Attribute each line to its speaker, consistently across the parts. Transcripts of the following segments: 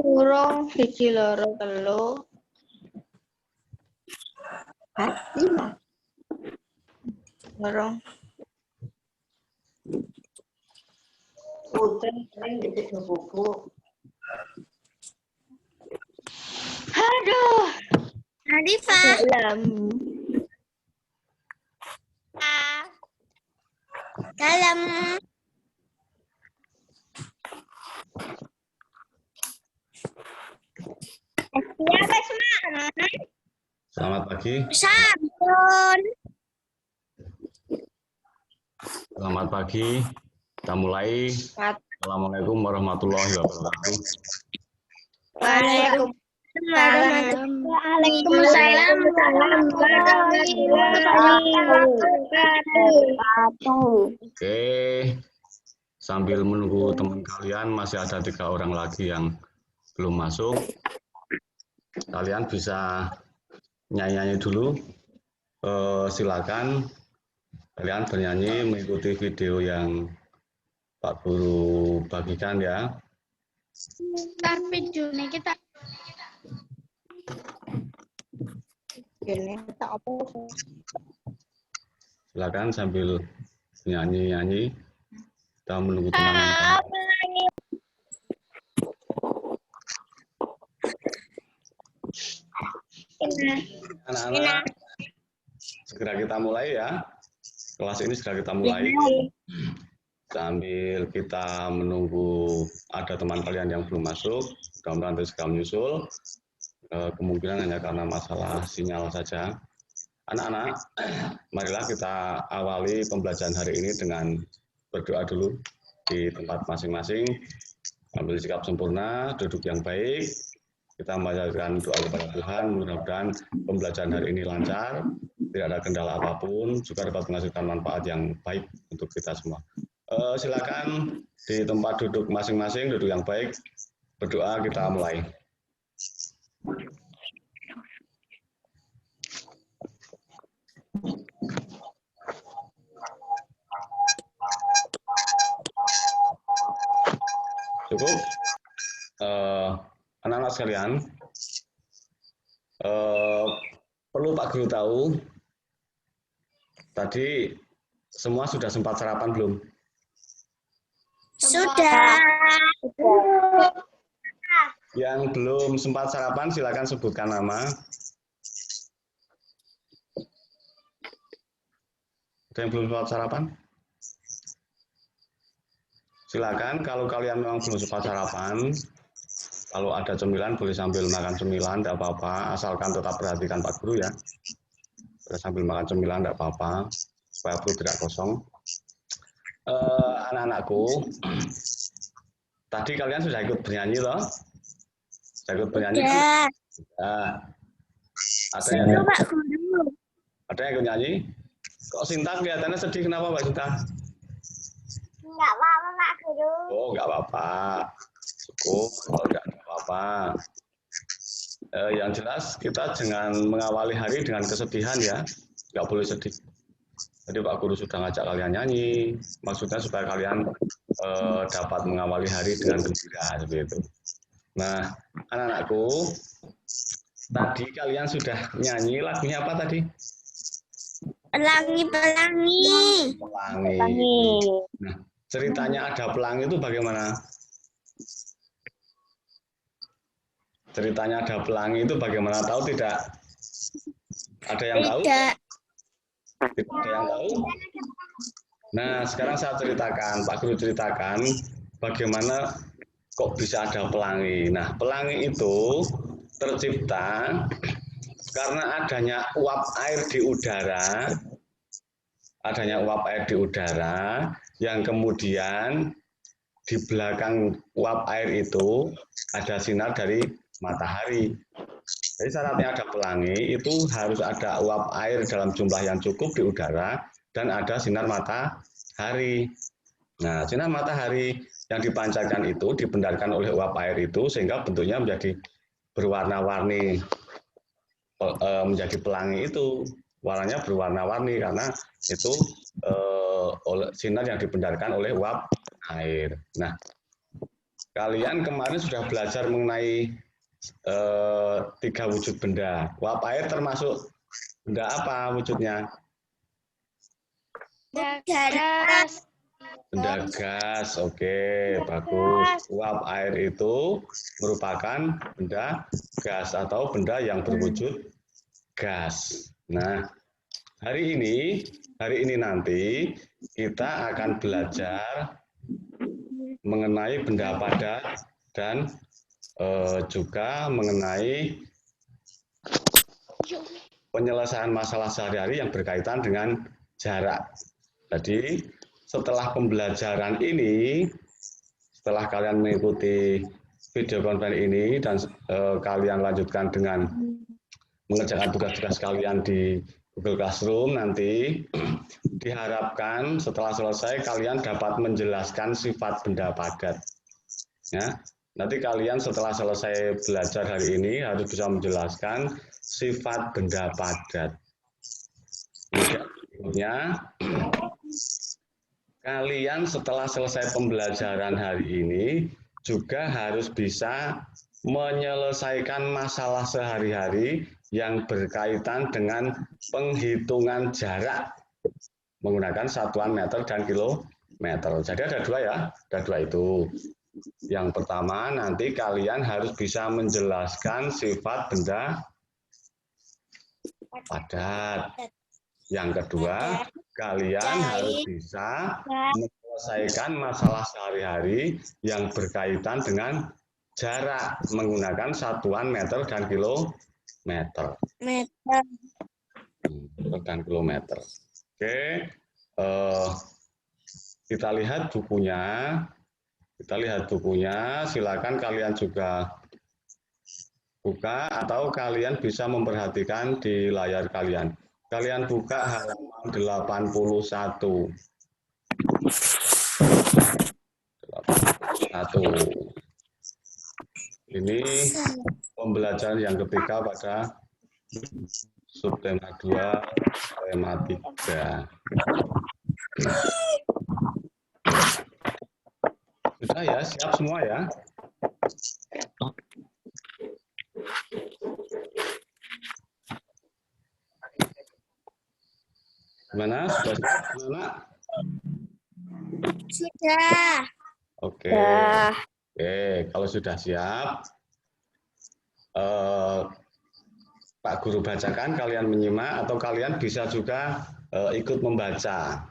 Speaker 1: Urung siji loro telu. Lima. Urung. Aduh.
Speaker 2: Arifa. Dalam. Siapa semua?
Speaker 3: Selamat pagi.
Speaker 2: Sampun.
Speaker 3: Selamat pagi. Kita mulai. Assalamualaikum warahmatullahi wabarakatuh.
Speaker 2: Waalaikumsalam warahmatullahi wabarakatuh.
Speaker 3: Oke. Sambil menunggu teman kalian, masih ada 3 orang lagi yang belum masuk. Kalian bisa nyanyi-nyanyi dulu. Silakan kalian bernyanyi mengikuti video yang Pak Guru bagikan ya.
Speaker 2: Videonya kita.
Speaker 3: Silakan sambil nyanyi-nyanyi. Kita menunggu teman-teman. Anak-anak, segera kita mulai ya. Kelas ini segera kita mulai. Sambil kita menunggu ada teman kalian yang belum masuk, mudah-mudahan nanti segera menyusul. Kemungkinan hanya karena masalah sinyal saja. Anak-anak, marilah kita awali pembelajaran hari ini dengan berdoa dulu di tempat masing-masing. Ambil sikap sempurna, duduk yang baik. Kita membacakan doa kepada Tuhan, mudah-mudahan pembelajaran hari ini lancar, tidak ada kendala apapun, juga dapat menghasilkan manfaat yang baik untuk kita semua. Silakan di tempat duduk masing-masing, duduk yang baik, berdoa, kita mulai. Cukup? Anak-anak sekalian, perlu Pak Guru tahu, tadi semua sudah sempat sarapan belum?
Speaker 2: Sudah.
Speaker 3: Yang belum sempat sarapan, silakan sebutkan nama. Ada yang belum sempat sarapan? Silakan, kalau kalian memang belum sempat sarapan, kalau ada cemilan boleh sambil makan cemilan, tidak apa-apa, asalkan tetap perhatikan Pak Guru ya. Sambil makan cemilan tidak apa-apa, supaya perut tidak kosong. Anak-anakku, tadi kalian sudah ikut bernyanyi loh? Sudah ikut bernyanyi?
Speaker 2: Ya.
Speaker 3: Nah, ada
Speaker 2: Seru Pak Guru.
Speaker 3: Ada yang ikut nyanyi? Kok Sinta kelihatannya sedih, kenapa Mbak Sinta?
Speaker 2: Enggak apa-apa Pak Guru.
Speaker 3: Oh, nggak apa-apa. Cukup, kalau nggak apa-apa. Yang jelas kita jangan mengawali hari dengan kesedihan ya, nggak boleh sedih. Jadi Pak Guru sudah ngajak kalian nyanyi, maksudnya supaya kalian dapat mengawali hari dengan gembira seperti itu. Nah, anak-anakku, tadi kalian sudah nyanyi lagunya apa tadi?
Speaker 2: Pelangi.
Speaker 3: Pelangi. Nah, ceritanya ada pelangi itu bagaimana? Ceritanya ada pelangi itu bagaimana? Tahu tidak? Ada yang tahu?
Speaker 2: Tidak.
Speaker 3: Tidak ada yang tahu? Nah, sekarang saya ceritakan, Pak Guru ceritakan bagaimana kok bisa ada pelangi. Nah, pelangi itu tercipta karena adanya uap air di udara, yang kemudian di belakang uap air itu ada sinar dari matahari. Jadi syaratnya ada pelangi itu harus ada uap air dalam jumlah yang cukup di udara dan ada sinar matahari. Nah, sinar matahari yang dipancarkan itu dibenarkan oleh uap air itu sehingga bentuknya menjadi berwarna-warni, menjadi pelangi itu warnanya berwarna-warni karena itu sinar yang dibenarkan oleh uap air. Nah, kalian kemarin sudah belajar mengenai 3 wujud benda. Uap air termasuk benda apa wujudnya?
Speaker 2: Gas.
Speaker 3: Benda gas, oke, bagus. Uap air itu merupakan benda gas atau benda yang berwujud gas. Nah, hari ini nanti kita akan belajar mengenai benda padat dan juga mengenai penyelesaian masalah sehari-hari yang berkaitan dengan jarak. Jadi, setelah pembelajaran ini, setelah kalian mengikuti video konferensi ini dan kalian lanjutkan dengan mengerjakan tugas-tugas kalian di Google Classroom, nanti diharapkan setelah selesai kalian dapat menjelaskan sifat benda padat. Ya, nanti kalian setelah selesai belajar hari ini harus bisa menjelaskan sifat benda padat. Berikutnya, kalian setelah selesai pembelajaran hari ini juga harus bisa menyelesaikan masalah sehari-hari yang berkaitan dengan penghitungan jarak menggunakan satuan meter dan kilometer. Jadi ada 2 ya, ada 2 itu. Yang pertama nanti kalian harus bisa menjelaskan sifat benda padat. Yang kedua, kalian harus bisa menyelesaikan masalah sehari-hari yang berkaitan dengan jarak menggunakan satuan meter dan kilometer.
Speaker 2: Meter.
Speaker 3: Dan kilometer. Oke, kita lihat bukunya. Silakan kalian juga buka atau kalian bisa memperhatikan di layar kalian. Kalian buka halaman 81. Ini pembelajaran yang ketiga pada subtema 2, tema 3. Sudah ya, siap semua ya? Gimana? Sudah siap? Gimana?
Speaker 2: Sudah.
Speaker 3: Oke. Kalau sudah siap, Pak Guru bacakan, kalian menyimak atau kalian bisa juga ikut membaca.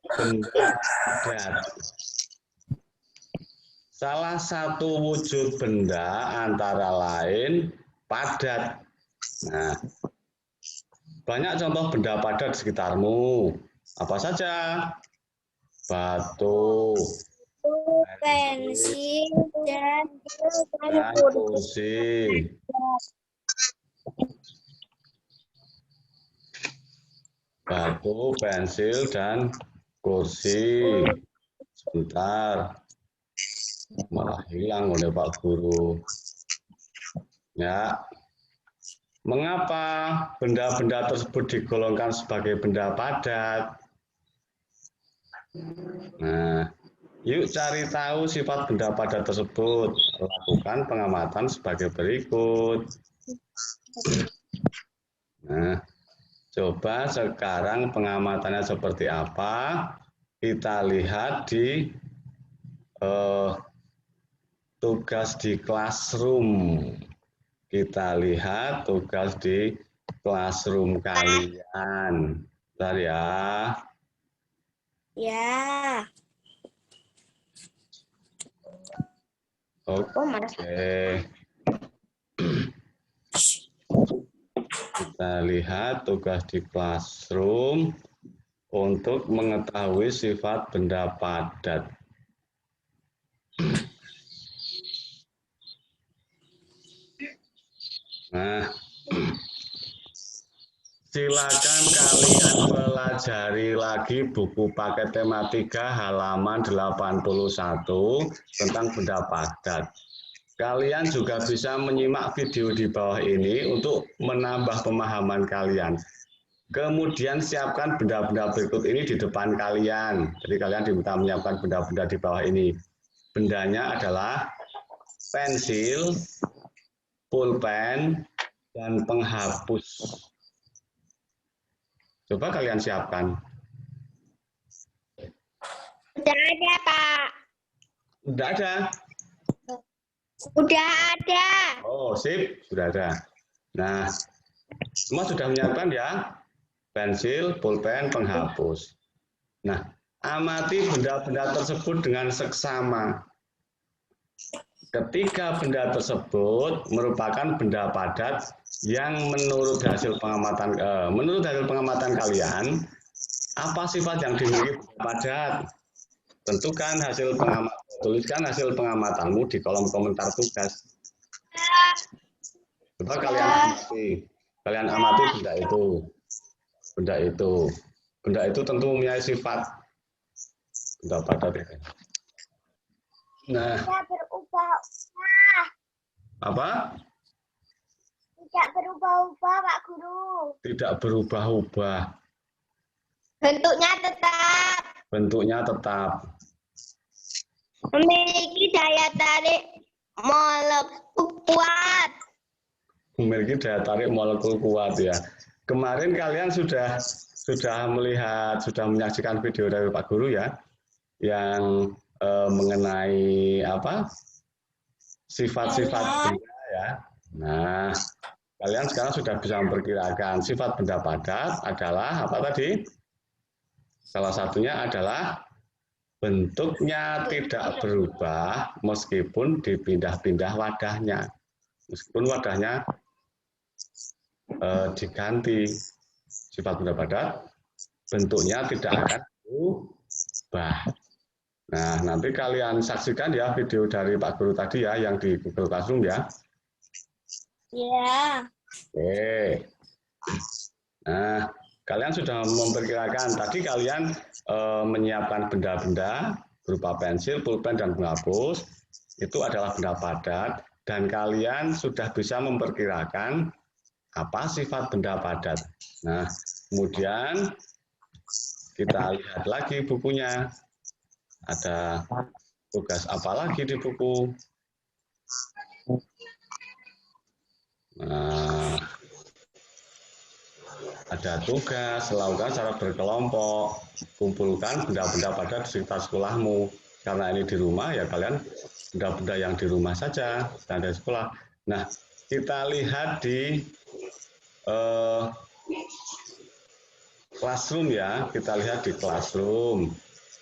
Speaker 3: Benda padat. Salah satu wujud benda antara lain padat. Nah, banyak contoh benda padat di sekitarmu. Apa saja? Batu,
Speaker 2: pensil, dan
Speaker 3: kursi. Batu, pensil, dan kursi. Sebentar. Malah hilang oleh Pak Guru. Ya. Mengapa benda-benda tersebut digolongkan sebagai benda padat? Nah, yuk cari tahu sifat benda padat tersebut. Lakukan pengamatan sebagai berikut. Nah, coba sekarang pengamatannya seperti apa? Kita lihat di tugas di classroom. Kita lihat tugas di classroom kalian. Bentar ya.
Speaker 2: ya.
Speaker 3: Oke. Kita lihat tugas di classroom untuk mengetahui sifat benda padat. Nah, silakan kalian pelajari lagi buku paket tema 3 halaman 81 tentang benda padat. Kalian juga bisa menyimak video di bawah ini untuk menambah pemahaman kalian. Kemudian siapkan benda-benda berikut ini di depan kalian. Jadi kalian diminta menyiapkan benda-benda di bawah ini. bendanya adalah pensil, pulpen, dan penghapus. Coba kalian siapkan.
Speaker 2: Sudah ada, Pak.
Speaker 3: Sudah ada?
Speaker 2: Sudah ada.
Speaker 3: Oh, sip. Sudah ada. Nah, semua sudah menyiapkan ya? Pensil, pulpen, penghapus. Nah, amati benda-benda tersebut dengan seksama. Ketika benda tersebut merupakan benda padat yang menurut hasil pengamatan kalian, apa sifat yang dimiliki benda padat? Tentukan hasil pengamatan, tuliskan hasil pengamatanmu di kolom komentar tugas. Coba kalian amati benda itu. Benda itu tentu mempunyai sifat benda padat ya. Nah,
Speaker 2: Tidak berubah-ubah.
Speaker 3: apa?
Speaker 2: Tidak berubah-ubah, Pak Guru.
Speaker 3: Tidak berubah-ubah.
Speaker 2: Bentuknya tetap.
Speaker 3: Bentuknya tetap.
Speaker 2: Memiliki daya tarik molekul kuat.
Speaker 3: Memiliki daya tarik molekul kuat ya. Kemarin kalian sudah melihat, sudah menyaksikan video dari Pak Guru ya, yang mengenai apa? Sifat-sifat benda ya. Nah, kalian sekarang sudah bisa memperkirakan sifat benda padat adalah apa tadi? Salah satunya adalah bentuknya tidak berubah meskipun dipindah-pindah wadahnya. Meskipun wadahnya diganti, sifat benda padat bentuknya tidak akan berubah. Nah, nanti kalian saksikan ya video dari Pak Guru tadi ya, yang di Google Classroom ya.
Speaker 2: Ya.
Speaker 3: Oke. Nah, kalian sudah memperkirakan, tadi kalian menyiapkan benda-benda berupa pensil, pulpen, dan penghapus, itu adalah benda padat, dan kalian sudah bisa memperkirakan apa sifat benda padat. Nah, kemudian kita lihat lagi bukunya. Ada tugas apa lagi di buku? Nah, ada tugas, lakukan secara berkelompok, kumpulkan benda-benda padat di sekitar sekolahmu. Karena ini di rumah, ya kalian benda-benda yang di rumah saja, dan di sekolah. Nah, kita lihat di classroom ya, kita lihat di classroom.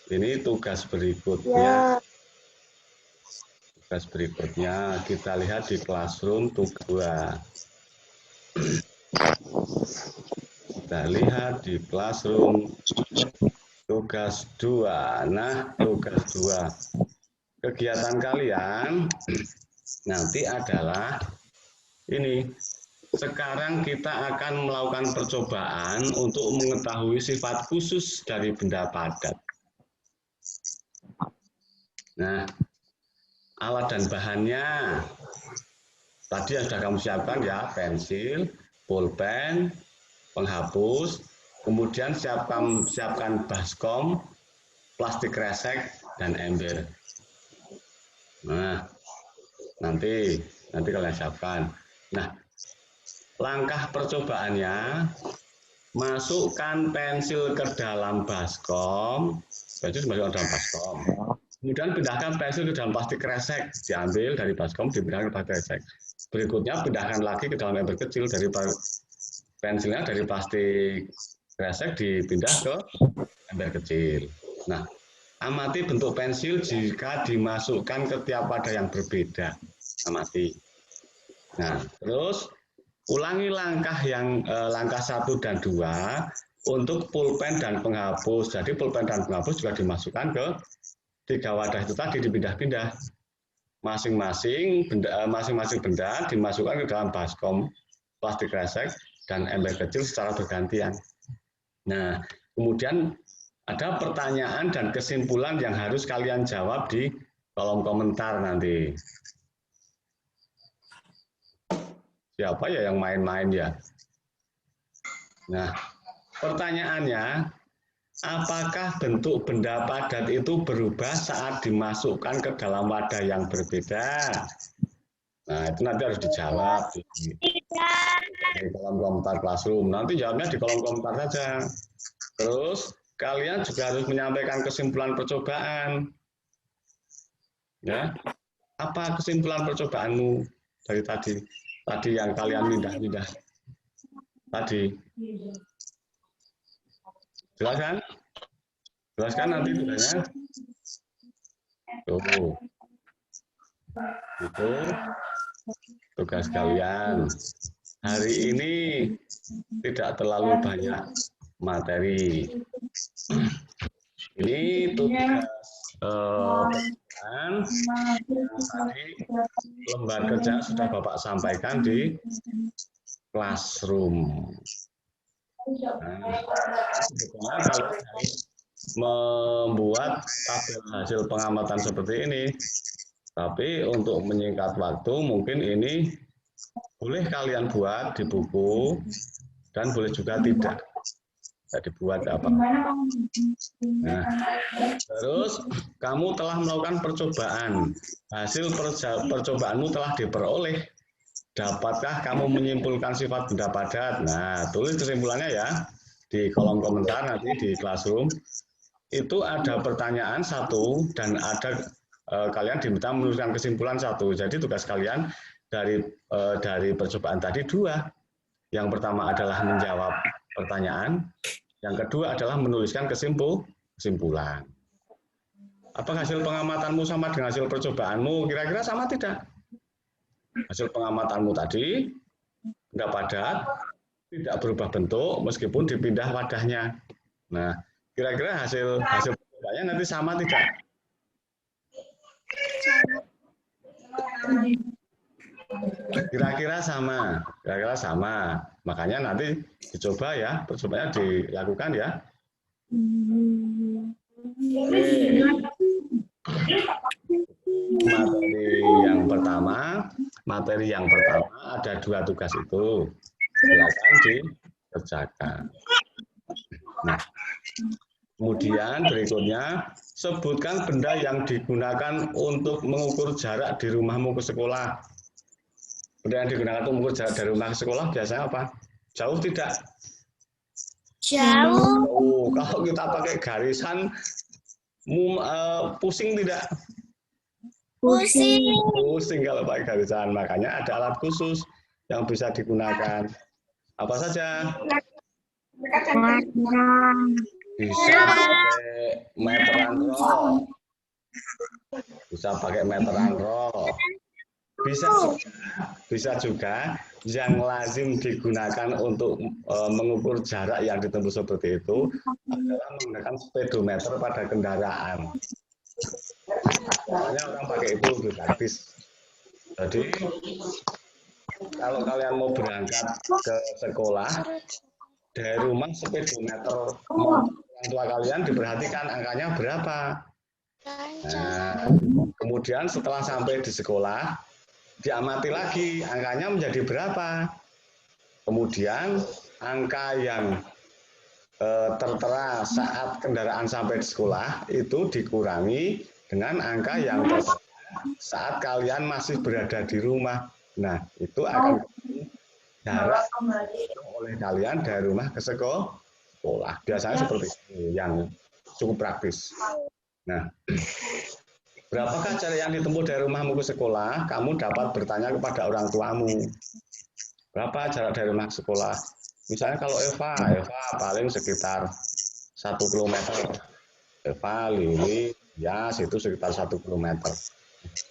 Speaker 3: Ini tugas berikutnya.
Speaker 2: Ya.
Speaker 3: Tugas berikutnya kita lihat di classroom tugas 2. Kita lihat di classroom tugas 2. Nah, tugas 2. Kegiatan kalian nanti adalah ini. Sekarang kita akan melakukan percobaan untuk mengetahui sifat khusus dari benda padat. Nah, alat dan bahannya tadi yang sudah kamu siapkan ya, pensil, pulpen, penghapus, kemudian siapkan baskom, plastik kresek, dan ember. Nah, nanti kalian siapkan. Nah, langkah percobaannya, masukkan pensil ke dalam baskom, pensil masukkan ke dalam baskom. Kemudian pindahkan pensil ke dalam plastik kresek, diambil dari baskom, dipindahkan ke plastik kresek. Berikutnya pindahkan lagi ke dalam ember kecil, dari pensilnya dari plastik kresek dipindah ke ember kecil. Nah, amati bentuk pensil jika dimasukkan ke tiap wadah yang berbeda. Amati. Nah, terus ulangi langkah 1 dan 2 untuk pulpen dan penghapus. Jadi pulpen dan penghapus juga dimasukkan ke 3 wadah itu tadi, dipindah-pindah. Masing-masing benda dimasukkan ke dalam baskom, plastik kresek, dan ember kecil secara bergantian. Nah, kemudian ada pertanyaan dan kesimpulan yang harus kalian jawab di kolom komentar nanti. Siapa ya yang main-main ya? Nah, pertanyaannya, apakah bentuk benda padat itu berubah saat dimasukkan ke dalam wadah yang berbeda? Nah, itu nanti harus dijawab di kolom komentar Classroom. Nanti jawabnya di kolom komentar saja. Terus kalian juga harus menyampaikan kesimpulan percobaan. Ya, apa kesimpulan percobaanmu dari tadi? Tadi yang kalian pindah-pindah. Tadi. Jelas kan? Jelas kan nanti tugasnya? Tuh. Itu tugas kalian. Hari ini tidak terlalu banyak materi. Ini tugas yang tadi lembar kerja sudah Bapak sampaikan di Classroom. Nah, sebetulnya kalau membuat tabel hasil pengamatan seperti ini, tapi untuk menyingkat waktu mungkin ini boleh kalian buat di buku dan boleh juga tidak dibuat apa. Nah, terus kamu telah melakukan percobaan, hasil percobaanmu telah diperoleh. Dapatkah kamu menyimpulkan sifat benda padat? Nah, tulis kesimpulannya ya di kolom komentar nanti di Classroom. Itu ada pertanyaan satu dan ada kalian diminta menuliskan kesimpulan satu. Jadi tugas kalian dari percobaan tadi dua. Yang pertama adalah menjawab pertanyaan, yang kedua adalah menuliskan kesimpulan. Apa hasil pengamatanmu sama dengan hasil percobaanmu? Kira-kira sama tidak? Hasil pengamatanmu tadi benda padat, tidak berubah bentuk meskipun dipindah wadahnya. Nah, kira-kira hasil percobaannya nanti sama tidak? Kira-kira sama. Makanya nanti dicoba ya, percobaannya dilakukan ya. Oke. Materi yang pertama ada dua tugas itu. Silakan dikerjakan. Nah, kemudian berikutnya sebutkan benda yang digunakan untuk mengukur jarak di rumahmu ke sekolah. Benda yang digunakan untuk mengukur jarak dari rumah ke sekolah biasanya apa? Jauh tidak?
Speaker 2: Jauh.
Speaker 3: Oh, kalau kita pakai garisan, pusing tidak? Pusing kalau pakai garisan. Makanya ada alat khusus yang bisa digunakan. Apa saja? Bisa pakai meteran roll. Bisa juga yang lazim digunakan untuk mengukur jarak yang ditempuh seperti itu adalah menggunakan speedometer pada kendaraan. Soalnya orang pakai itu lebih praktis. Jadi kalau kalian mau berangkat ke sekolah dari rumah speedometer orang tua kalian diperhatikan angkanya berapa. Nah, kemudian setelah sampai di sekolah diamati lagi angkanya menjadi berapa. Kemudian angka yang tertera saat kendaraan sampai di sekolah itu dikurangi dengan angka yang tertera saat kalian masih berada di rumah. Nah, itu akan jarak oleh kalian dari rumah ke sekolah. Biasanya seperti ini yang cukup praktis. Nah, berapakah jarak yang ditempuh dari rumahmu ke sekolah? Kamu dapat bertanya kepada orang tuamu. Berapa jarak dari rumah ke sekolah? Misalnya kalau Eva paling sekitar 1 kilometer. Eva, Lili, ya situ sekitar 1 kilometer.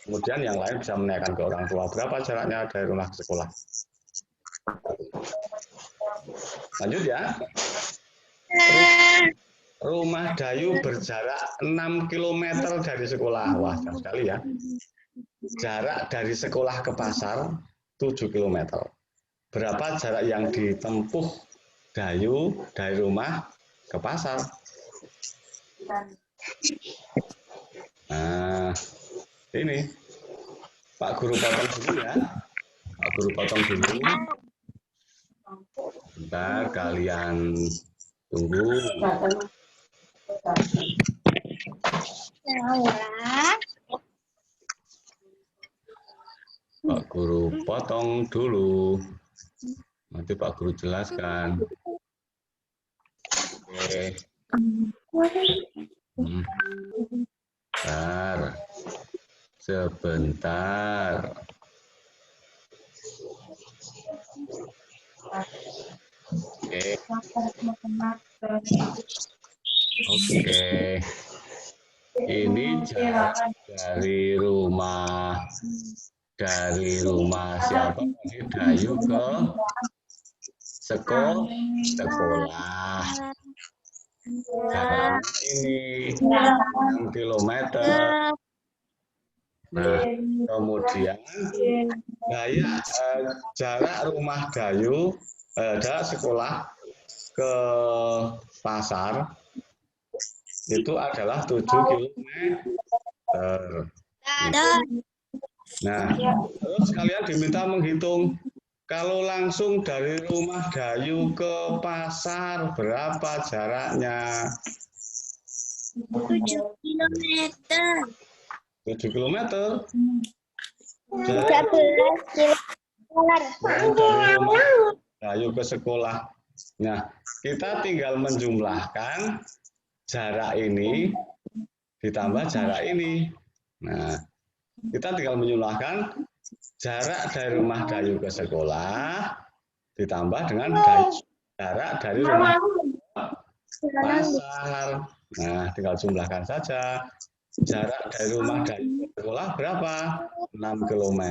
Speaker 3: Kemudian yang lain bisa menanyakan ke orang tua, berapa jaraknya dari rumah ke sekolah? Lanjut ya. Rumah Dayu berjarak 6 km dari sekolah. Wah, jauh sekali ya. Jarak dari sekolah ke pasar 7 km. Berapa jarak yang ditempuh Dayu dari rumah ke pasar? Nah, ini Pak Guru potong dulu ya. Pak Guru potong dulu. Bentar, kalian tunggu. Pak Guru potong dulu. Nanti Pak Guru jelaskan. Oke. Sebentar. Oke. Oke. Ini jarak dari rumah siapa tadi? Dayu ke sekolah. Jarak ini 6 kilometer. Nah, kemudian jarak rumah Dayu dari sekolah ke pasar itu adalah 7 kilometer. Nah, terus kalian diminta menghitung kalau langsung dari rumah Dayu ke pasar berapa jaraknya?
Speaker 2: 7 kilometer.
Speaker 3: 7 kilometer.
Speaker 2: 13 kilometer.
Speaker 3: Dari rumah Dayu ke sekolah. Nah, kita tinggal menjumlahkan jarak ini ditambah jarak ini. Nah, kita tinggal menjumlahkan jarak dari rumah Dayu ke sekolah ditambah dengan jarak dari rumah ke pasar. Nah, tinggal jumlahkan saja. Jarak dari rumah Dayu ke sekolah berapa? 6 km.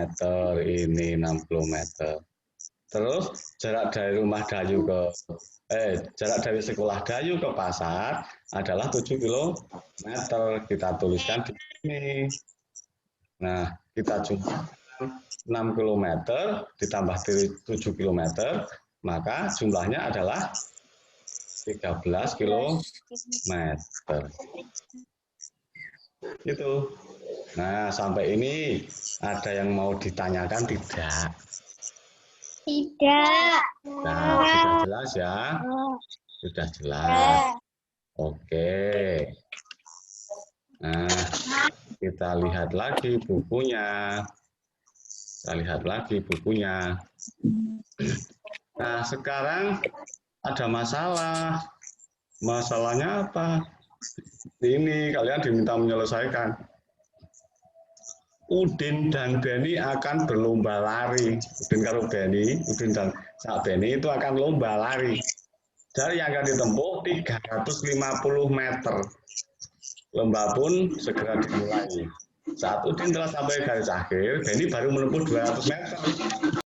Speaker 3: Ini 6 km. Terus jarak dari rumah Dayu jarak dari sekolah Dayu ke pasar adalah 7 km. Kita tuliskan di sini. Nah, kita jumlahkan 6 km ditambah 7 km, maka jumlahnya adalah 13 km. Gitu. Nah, sampai ini ada yang mau ditanyakan tidak?
Speaker 2: Tidak.
Speaker 3: Nah, sudah jelas ya? Sudah jelas. Oke. Nah, kita lihat lagi bukunya. Nah, sekarang ada masalah. Masalahnya apa? Ini kalian diminta menyelesaikan. Udin dan Beni akan berlomba lari. Udin karo Beni, Udin dan Sak Beni itu akan lomba lari. Dari yang akan ditempuh 350 meter. Lomba pun segera dimulai. Saat Udin telah sampai garis akhir, Beni baru menempuh 200 meter.